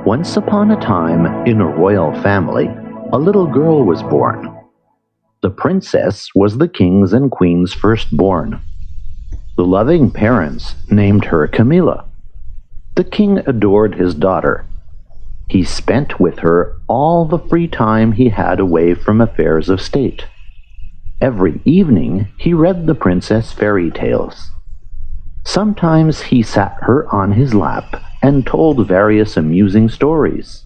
Once upon a time, in a royal family, a little girl was born. The princess was the king's and queen's firstborn. The loving parents named her Camilla. The king adored his daughter. He spent with her all the free time he had away from affairs of state. Every evening he read the princess fairy tales. Sometimes he sat her on his lap and told various amusing stories.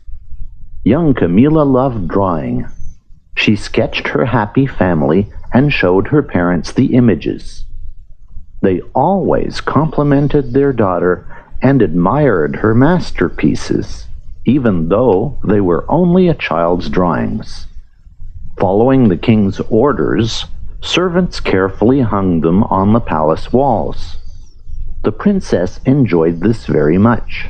Young Camilla loved drawing. She sketched her happy family and showed her parents the images. They always complimented their daughter and admired her masterpieces, even though they were only a child's drawings. Following the king's orders, servants carefully hung them on the palace walls. The princess enjoyed this very much.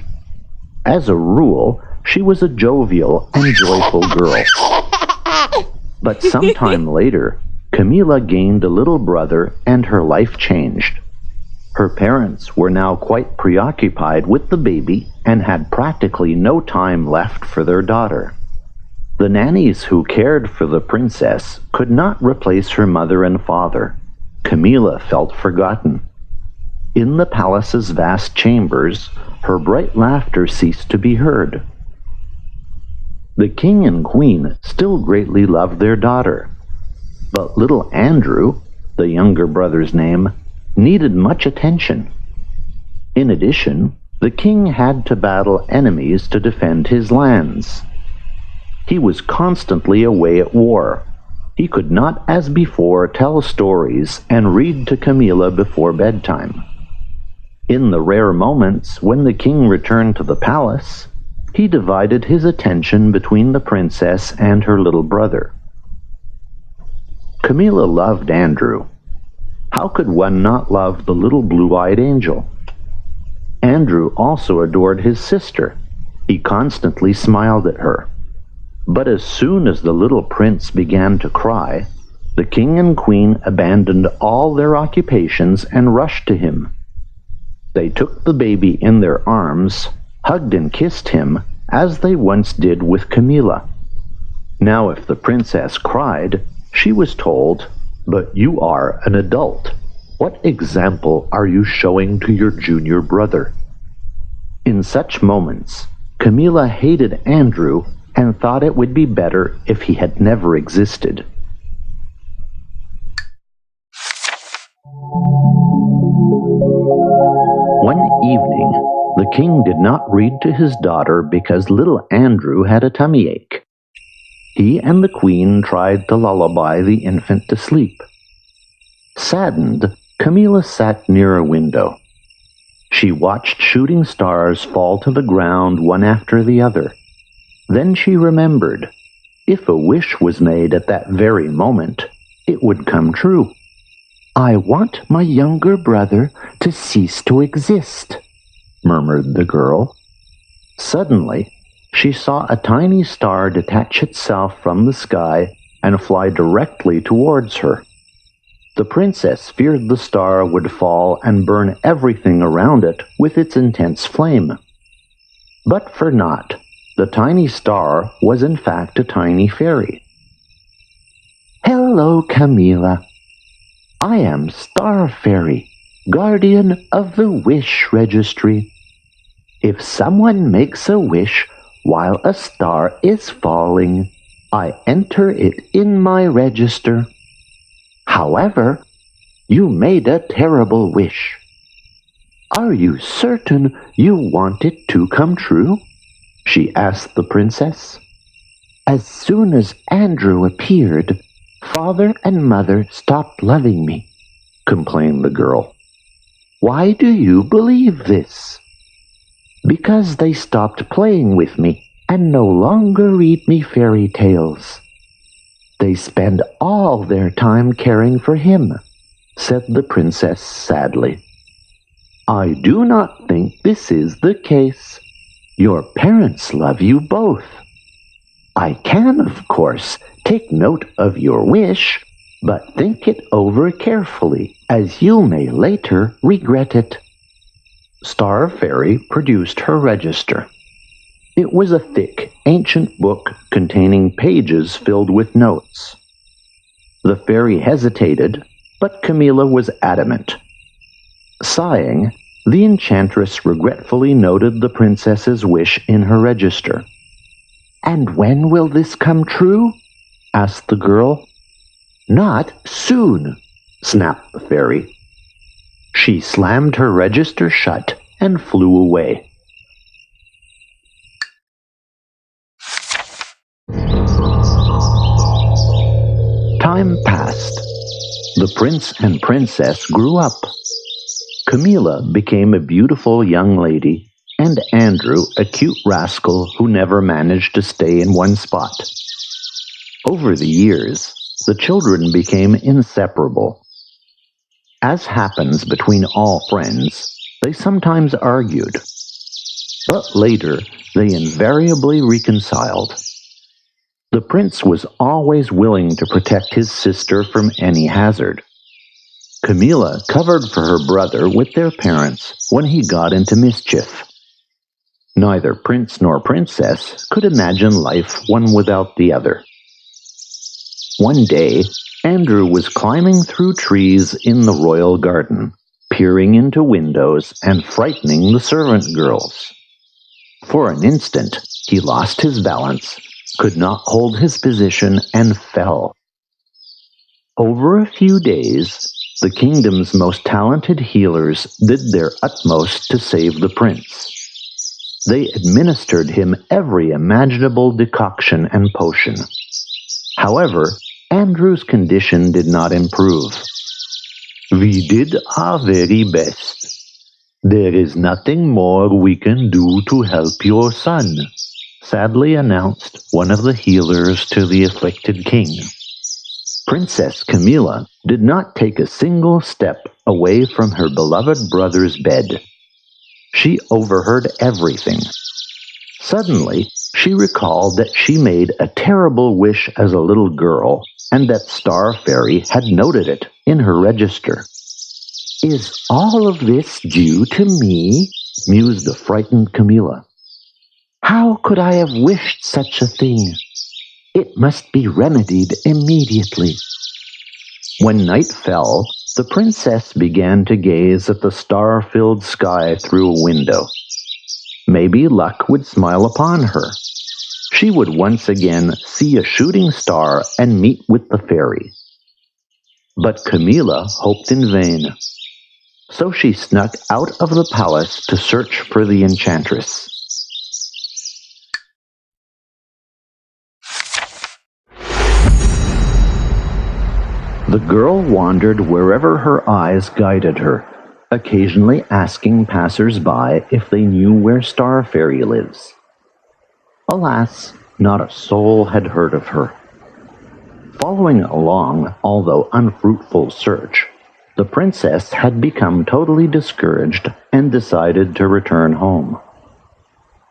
As a rule, she was a jovial and joyful girl. But sometime later, Camilla gained a little brother and her life changed. Her parents were now quite preoccupied with the baby and had practically no time left for their daughter. The nannies who cared for the princess could not replace her mother and father. Camilla felt forgotten. In the palace's vast chambers, her bright laughter ceased to be heard. The king and queen still greatly loved their daughter, but little Andrew, the younger brother's name, needed much attention. In addition, the king had to battle enemies to defend his lands. He was constantly away at war. He could not, as before, tell stories and read to Camilla before bedtime. In the rare moments when the king returned to the palace, he divided his attention between the princess and her little brother. Camilla loved Andrew. How could one not love the little blue-eyed angel? Andrew also adored his sister. He constantly smiled at her. But as soon as the little prince began to cry, the king and queen abandoned all their occupations and rushed to him. They took the baby in their arms, hugged and kissed him, as they once did with Camilla. Now if the princess cried, she was told, "But you are an adult. What example are you showing to your junior brother?" In such moments, Camilla hated Andrew and thought it would be better if he had never existed. One evening, the king did not read to his daughter because little Andrew had a tummy ache. He and the queen tried to lullaby the infant to sleep. Saddened, Camilla sat near a window. She watched shooting stars fall to the ground one after the other. Then she remembered, if a wish was made at that very moment, it would come true. "I want my younger brother to cease to exist," murmured the girl. Suddenly, she saw a tiny star detach itself from the sky and fly directly towards her. The princess feared the star would fall and burn everything around it with its intense flame. But for naught, the tiny star was in fact a tiny fairy. "Hello, Camilla. I am Star Fairy, guardian of the wish registry. If someone makes a wish while a star is falling, I enter it in my register. However, you made a terrible wish. Are you certain you want it to come true?" she asked the princess. "As soon as Andrew appeared, father and mother stopped loving me," complained the girl. "Why do you believe this?" "Because they stopped playing with me and no longer read me fairy tales. They spend all their time caring for him," said the princess sadly. "I do not think this is the case. Your parents love you both. I can, of course, take note of your wish, but think it over carefully, as you may later regret it." Star Fairy produced her register. It was a thick, ancient book containing pages filled with notes. The fairy hesitated, but Camilla was adamant. Sighing, the enchantress regretfully noted the princess's wish in her register. "And when will this come true?" asked the girl. "Not soon," snapped the fairy. She slammed her register shut and flew away. Time passed. The prince and princess grew up. Camilla became a beautiful young lady, and Andrew a cute rascal who never managed to stay in one spot. Over the years, the children became inseparable. As happens between all friends, they sometimes argued. But later, they invariably reconciled. The prince was always willing to protect his sister from any hazard. Camilla covered for her brother with their parents when he got into mischief. Neither prince nor princess could imagine life one without the other. One day, Andrew was climbing through trees in the royal garden, peering into windows and frightening the servant girls. For an instant, he lost his balance, could not hold his position, and fell. Over a few days, the kingdom's most talented healers did their utmost to save the prince. They administered him every imaginable decoction and potion. However, Andrew's condition did not improve. "We did our very best. There is nothing more we can do to help your son," sadly announced one of the healers to the afflicted king. Princess Camilla did not take a single step away from her beloved brother's bed. She overheard everything. Suddenly, she recalled that she made a terrible wish as a little girl, and that Star Fairy had noted it in her register. "Is all of this due to me?" mused the frightened Camilla. "How could I have wished such a thing? It must be remedied immediately." When night fell, the princess began to gaze at the star-filled sky through a window. Maybe luck would smile upon her. She would once again see a shooting star and meet with the fairy. But Camilla hoped in vain. So she snuck out of the palace to search for the enchantress. The girl wandered wherever her eyes guided her, occasionally asking passers-by if they knew where Star Fairy lives. Alas, not a soul had heard of her. Following a long, although unfruitful search, the princess had become totally discouraged and decided to return home.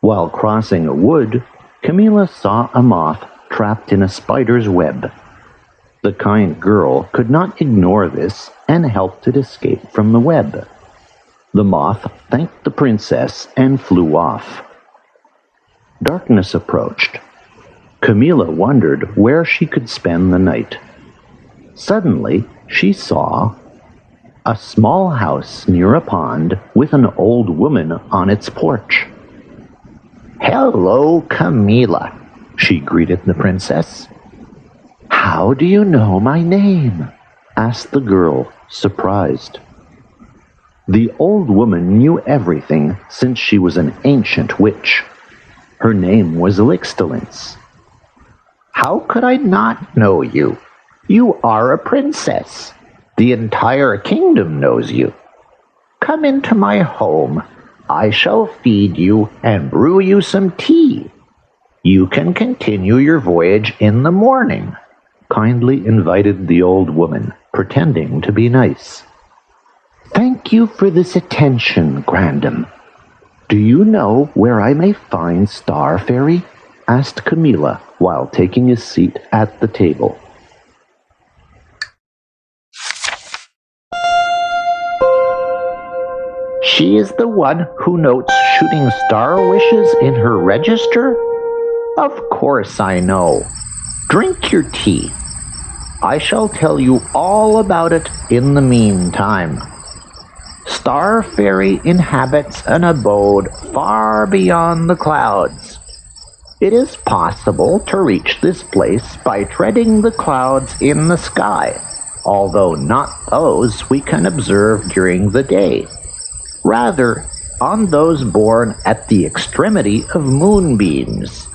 While crossing a wood, Camilla saw a moth trapped in a spider's web. The kind girl could not ignore this and helped it escape from the web. The moth thanked the princess and flew off. Darkness approached. Camilla wondered where she could spend the night. Suddenly, she saw a small house near a pond with an old woman on its porch. "Hello, Camilla," she greeted the princess. "How do you know my name?" asked the girl, surprised. The old woman knew everything since she was an ancient witch. Her name was Lixtalence. "How could I not know you? You are a princess. The entire kingdom knows you. Come into my home. I shall feed you and brew you some tea. You can continue your voyage in the morning," kindly invited the old woman, pretending to be nice. "Thank you for this attention, Grandam. Do you know where I may find Star Fairy?" asked Camilla while taking a seat at the table. She is the one who notes shooting star wishes in her register? Of course I know. Drink your tea. I shall tell you all about it in the meantime. Star Fairy inhabits an abode far beyond the clouds. It is possible to reach this place by treading the clouds in the sky, although not those we can observe during the day. Rather, on those born at the extremity of moonbeams,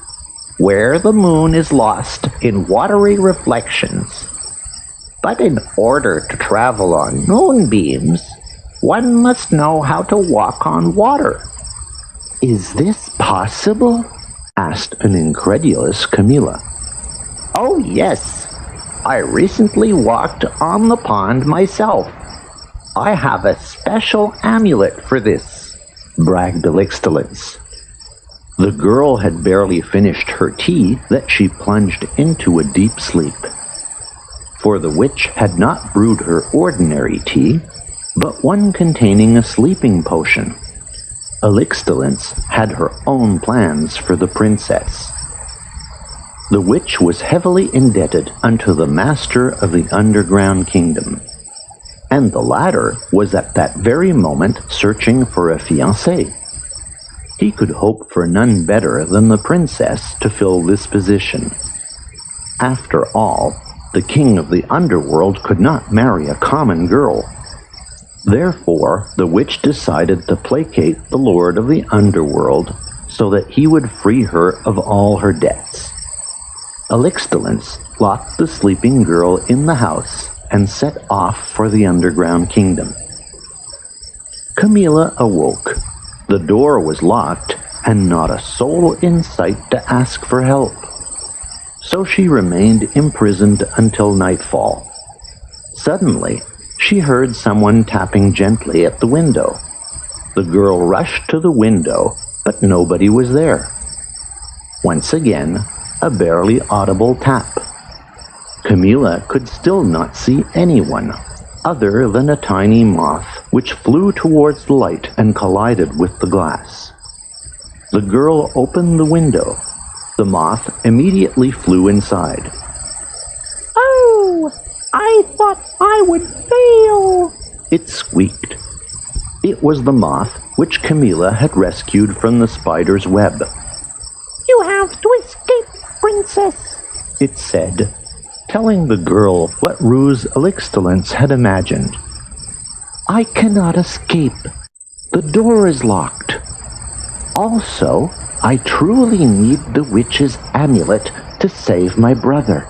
where the moon is lost in watery reflections. But in order to travel on moonbeams, one must know how to walk on water. Is this possible? Asked an incredulous Camilla. Oh yes, I recently walked on the pond myself. I have a special amulet for this, bragged Elixtilence. The girl had barely finished her tea that she plunged into a deep sleep. For the witch had not brewed her ordinary tea, but one containing a sleeping potion. Elixtilence had her own plans for the princess. The witch was heavily indebted unto the master of the underground kingdom, and the latter was at that very moment searching for a fiancé. He could hope for none better than the princess to fill this position. After all, the king of the underworld could not marry a common girl. Therefore, the witch decided to placate the lord of the underworld so that he would free her of all her debts. Elixtilence locked the sleeping girl in the house and set off for the underground kingdom. Camilla awoke. The door was locked, and not a soul in sight to ask for help. So she remained imprisoned until nightfall. Suddenly, she heard someone tapping gently at the window. The girl rushed to the window, but nobody was there. Once again, a barely audible tap. Camilla could still not see anyone, other than a tiny moth, which flew towards the light and collided with the glass. The girl opened the window. The moth immediately flew inside. Oh, I thought I would fail, it squeaked. It was the moth which Camilla had rescued from the spider's web. You have to escape, princess, it said, telling the girl what ruse Elixtilence had imagined. I cannot escape. The door is locked. Also, I truly need the witch's amulet to save my brother.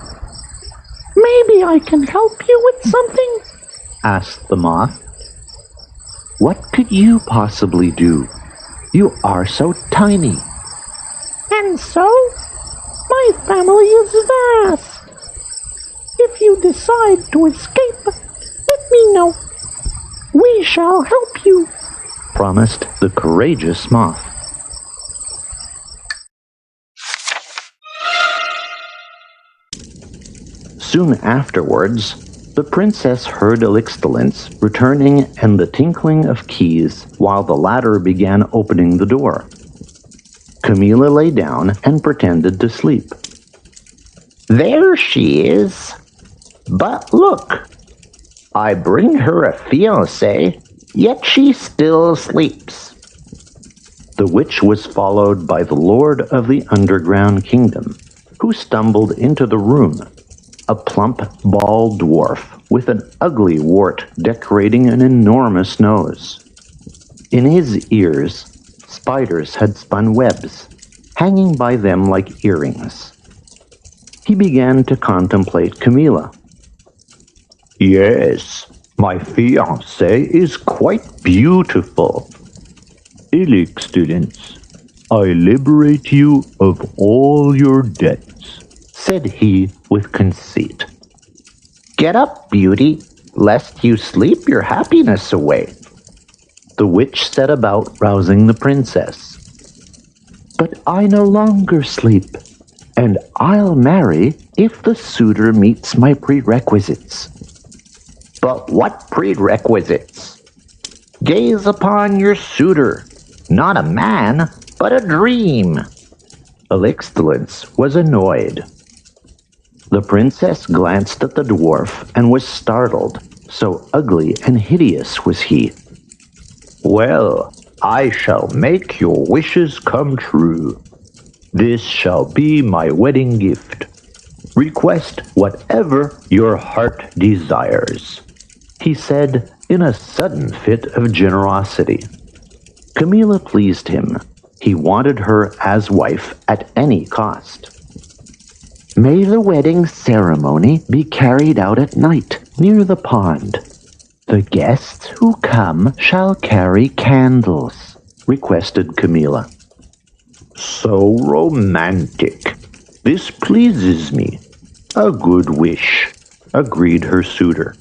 Maybe I can help you with something? Asked the moth. What could you possibly do? You are so tiny. And so, my family is vast. If you decide to escape, let me know. We shall help you, promised the courageous moth. Soon afterwards, the princess heard Elixtilence returning and the tinkling of keys while the latter began opening the door. Camilla lay down and pretended to sleep. There she is. But look, I bring her a fiancé, yet she still sleeps. The witch was followed by the lord of the underground kingdom, who stumbled into the room, a plump, bald dwarf with an ugly wart decorating an enormous nose. In his ears, spiders had spun webs, hanging by them like earrings. He began to contemplate Camilla. Yes, my fiancée is quite beautiful. Elixtilence, I liberate you of all your debts, said he with conceit. Get up, beauty, lest you sleep your happiness away. The witch set about rousing the princess. But I no longer sleep, and I'll marry if the suitor meets my prerequisites. But what prerequisites? Gaze upon your suitor, not a man, but a dream." Elixtalence was annoyed. The princess glanced at the dwarf and was startled, so ugly and hideous was he. "Well, I shall make your wishes come true. This shall be my wedding gift. Request whatever your heart desires," he said in a sudden fit of generosity. Camilla pleased him. He wanted her as wife at any cost. "May the wedding ceremony be carried out at night near the pond. The guests who come shall carry candles," requested Camilla. "So romantic. This pleases me. A good wish," agreed her suitor.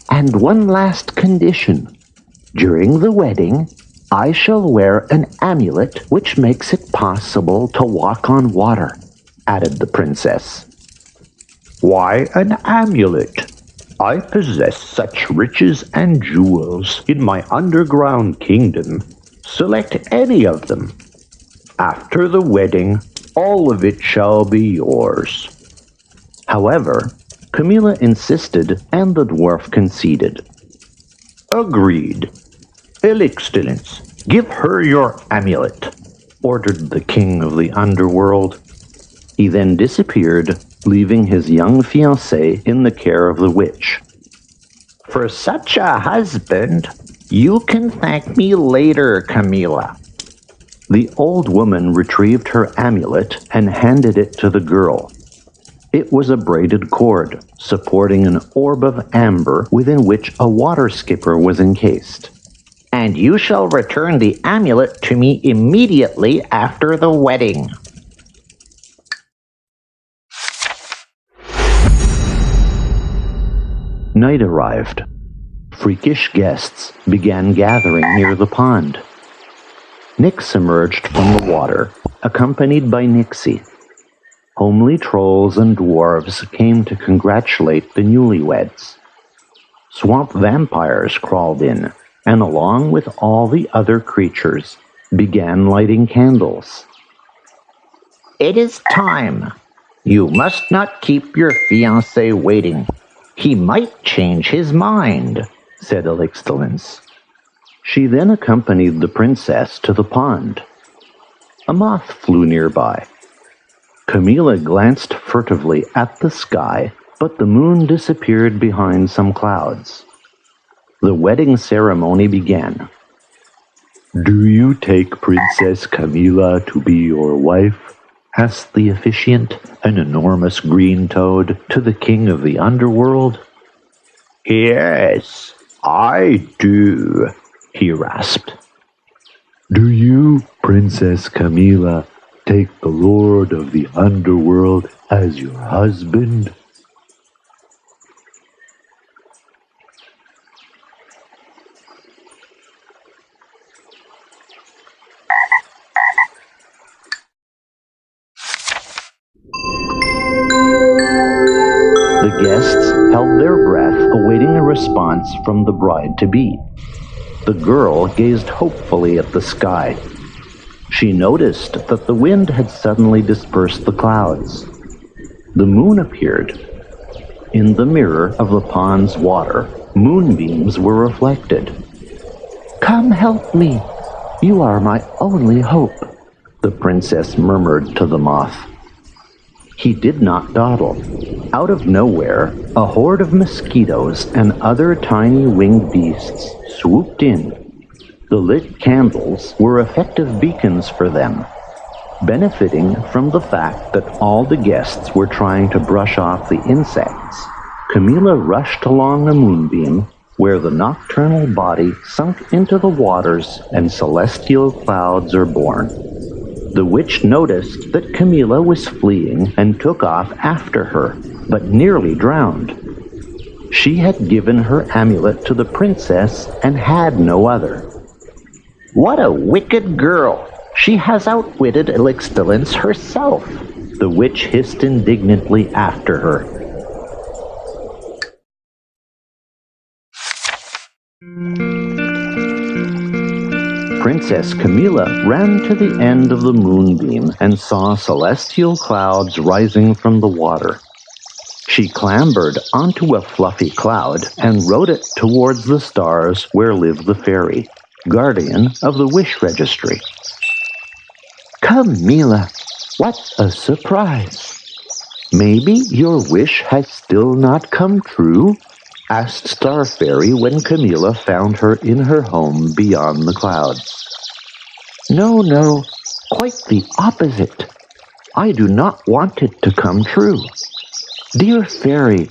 "And one last condition. During the wedding, I shall wear an amulet which makes it possible to walk on water," added the princess. "Why an amulet? I possess such riches and jewels in my underground kingdom. Select any of them. After the wedding, all of it shall be yours." However, Camilla insisted and the dwarf conceded. "Agreed. Elixtalence, give her your amulet," ordered the king of the underworld. He then disappeared, leaving his young fiancée in the care of the witch. "For such a husband, you can thank me later, Camilla." The old woman retrieved her amulet and handed it to the girl. It was a braided cord, supporting an orb of amber within which a water skipper was encased. "And you shall return the amulet to me immediately after the wedding." Night arrived. Freakish guests began gathering near the pond. Nyx emerged from the water, accompanied by Nixie. Homely trolls and dwarves came to congratulate the newlyweds. Swamp vampires crawled in, and along with all the other creatures, began lighting candles. "It is time. You must not keep your fiancé waiting. He might change his mind," said Elixtalence. She then accompanied the princess to the pond. A moth flew nearby. Camilla glanced furtively at the sky, but the moon disappeared behind some clouds. The wedding ceremony began. "Do you take Princess Camilla to be your wife?" asked the officiant, an enormous green toad, to the king of the underworld. "Yes, I do," he rasped. "Do you, Princess Camilla, take the Lord of the Underworld as your husband?" The guests held their breath, awaiting a response from the bride-to-be. The girl gazed hopefully at the sky. She noticed that the wind had suddenly dispersed the clouds. The moon appeared. In the mirror of the pond's water, moonbeams were reflected. "Come help me. You are my only hope," the princess murmured to the moth. He did not dawdle. Out of nowhere, a horde of mosquitoes and other tiny winged beasts swooped in. The lit candles were effective beacons for them. Benefiting from the fact that all the guests were trying to brush off the insects, Camilla rushed along a moonbeam where the nocturnal body sunk into the waters and celestial clouds are born. The witch noticed that Camilla was fleeing and took off after her, but nearly drowned. She had given her amulet to the princess and had no other. "What a wicked girl! She has outwitted Elixtalence herself," the witch hissed indignantly after her. Princess Camilla ran to the end of the moonbeam and saw celestial clouds rising from the water. She clambered onto a fluffy cloud and rode it towards the stars where lived the fairy, guardian of the wish registry. Camilla, what a surprise! Maybe your wish has still not come true? Asked Star Fairy when Camilla found her in her home beyond the clouds. No, quite the opposite. I do not want it to come true. Dear Fairy,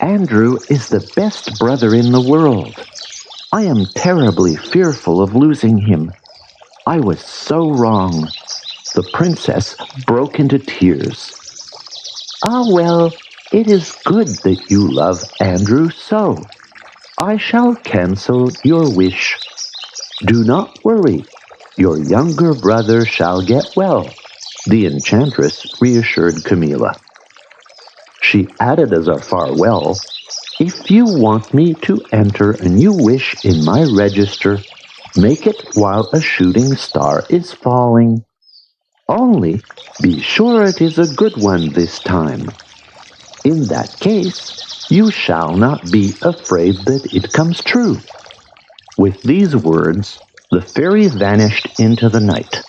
Andrew is the best brother in the world. I am terribly fearful of losing him. I was so wrong. The princess broke into tears. Ah, well, it is good that you love Andrew so. I shall cancel your wish. Do not worry. Your younger brother shall get well, the enchantress reassured Camilla. She added as a farewell, if you want me to enter a new wish in my register, make it while a shooting star is falling. Only be sure it is a good one this time. In that case, you shall not be afraid that it comes true. With these words, the fairy vanished into the night.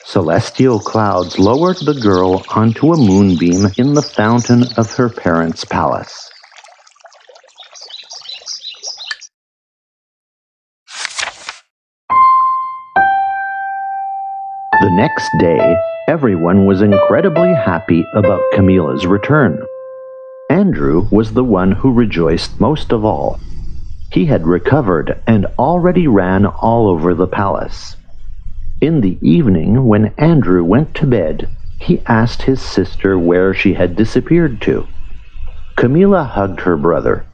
Celestial clouds lowered the girl onto a moonbeam in the fountain of her parents' palace. The next day, everyone was incredibly happy about Camilla's return. Andrew was the one who rejoiced most of all. He had recovered and already ran all over the palace. In the evening, when Andrew went to bed, he asked his sister where she had disappeared to. Camilla hugged her brother.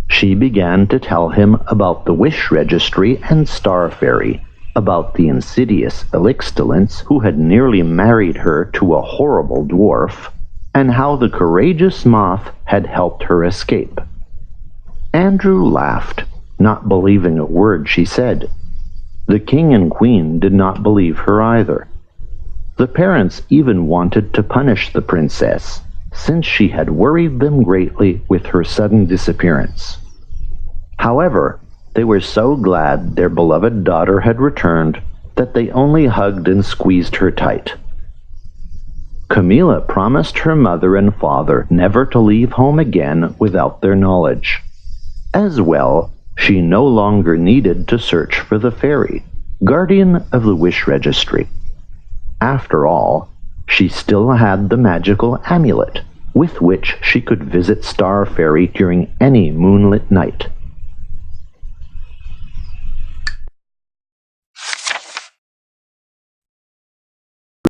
She began to tell him about the wish registry and Star Fairy, about the insidious Elixtalents who had nearly married her to a horrible dwarf, and how the courageous moth had helped her escape. Andrew laughed, not believing a word she said. The king and queen did not believe her either. The parents even wanted to punish the princess, since she had worried them greatly with her sudden disappearance. However, they were so glad their beloved daughter had returned that they only hugged and squeezed her tight. Camilla promised her mother and father never to leave home again without their knowledge. As well, she no longer needed to search for the fairy, guardian of the wish registry. After all, she still had the magical amulet, with which she could visit Star Fairy during any moonlit night.